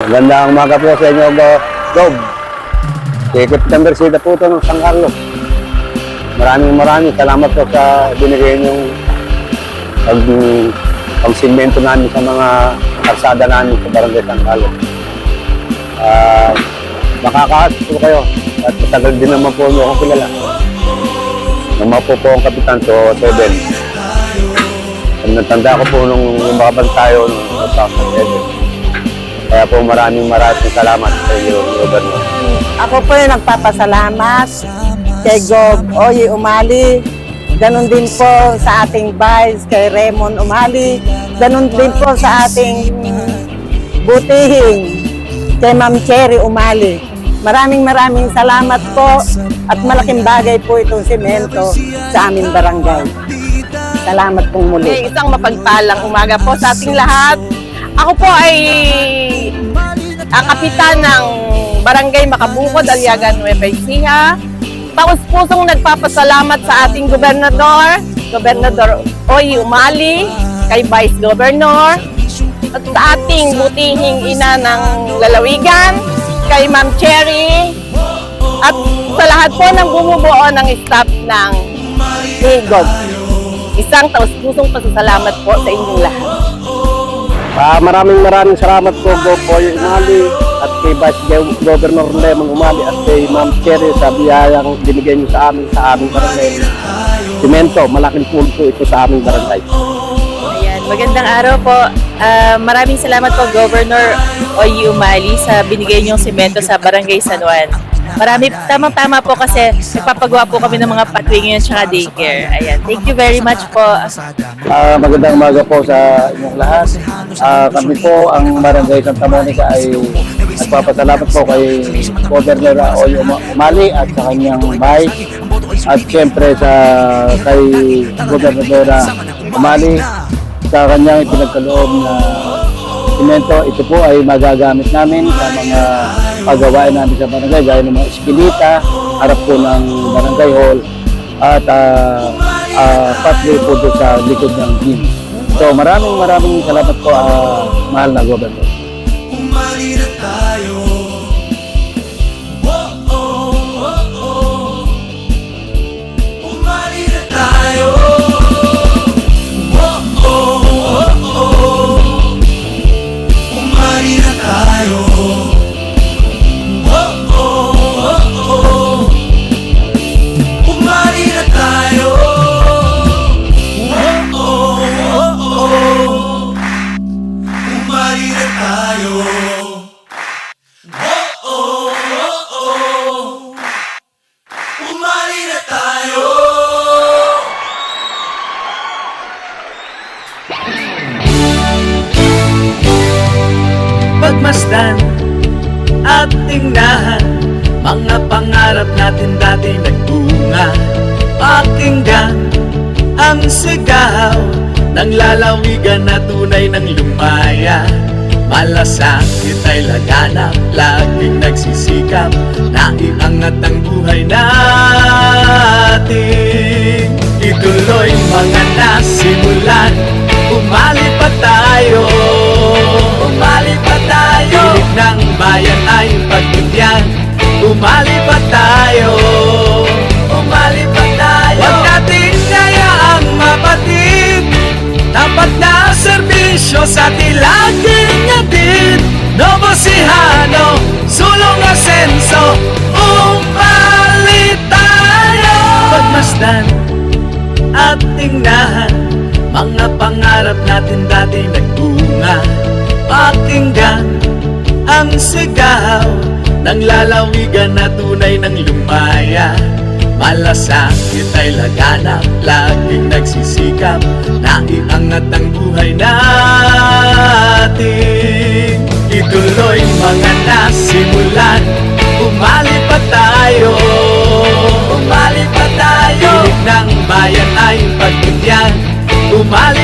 Magandang umaga po sa inyo, Gob. Tikip ng Bersida po ito ng San Carlos. Maraming salamat po sa binigay niyong pag-simento namin sa mga karsada namin sa Barangay San Carlos. Makakaas po kayo at matagal din naman po niyo akong kilala. Naman po ang Kapitan to 7. Natanda ko po nung lumaban tayo noong 2007. Kaya po maraming salamat sa inyo, Gobernador. Ako po yung nagpapasalamat kay Gob Oye Umali. Ganon din po sa ating Vice, kay Raymond Umali. Ganon din po sa ating butihing, kay Ma'am Cherry Umali. Maraming salamat po at malaking bagay po itong semento sa aming barangay. Salamat pong muli. Isang mapagpalang umaga po sa ating lahat. Ako po ay kapitan ng Barangay Makabukod, Aliagan, Nueva Ecija. Taos-pusong nagpapasalamat sa ating Gobernador Oye Umali, kay Vice Governor, at sa ating butihing ina ng lalawigan, kay Ma'am Cherry, at sa lahat po ng bumubuo ng staff ng Gob. Isang taos-pusong pasasalamat po sa inyong lahat. Maraming salamat po, Gob Oye Umali, at kay Vice Governor Raymond Umali, at kay Ma'am Cherry sa biyayang binigay niyo sa aming barangay. Semento, malaking tulong po ito sa aming barangay. Ayan, magandang araw po. Maraming salamat po, Governor Oye Umali, sa binigay niyong semento sa Barangay San Juan. Tamang-tama po kasi nagpapagawa po kami ng mga patwingin at daycare. Ayan, thank you very much po. Magandang umaga po sa inyong lahat. Kami po, ang Barangay Santa Monica, ay nagpapasalamat po kay Governor Oye Umali at sa kanyang Vice, at siyempre kay Gobernadora Umali sa kanyang ipinagkaloob na semento. Ito po ay magagamit namin sa mga paggawain namin sa barangay, gaya ng mga eskinita, harap po ng barangay hall, at patli po doon sa likod ng gym. So maraming salamat po, mahal na Gobernador. Umali na tayo. Umali na tayo. Umali na tayo. Umali na tayo. Umali na tayo. Umali na tayo. Pagmasdan at tingnan mga pangarap natin dati nagbunga. Pakinggan ang sigaw ng lalawigan na tunay ng lumaya. Malasakit ay laganap, laging nagsisikap na iangat ang buhay natin. Ituloy mga nasimulan, umali pa tayo. Umali pa tayo. Tinig ng bayan ay pagbigyan. Umali pa tayo. Umali pa tayo. Huwag natin hayaang mapatid. Tapat na serbisyo sa tilaging atid. Novo Ecijano, sulong asenso. Umali tayo. Pagmasdan at tingnan mga pangarap natin dati nagbunga. Pakinggan ang sigaw ng lalawigan na tunay ng lumaya. Malasakit ay laganap, laging nagsisikap na iangat ang buhay natin. Ituloy mga nasimulan, umali pa tayo. Umali pa tayo. Tinig ng bayan ay pagbigyan. Umali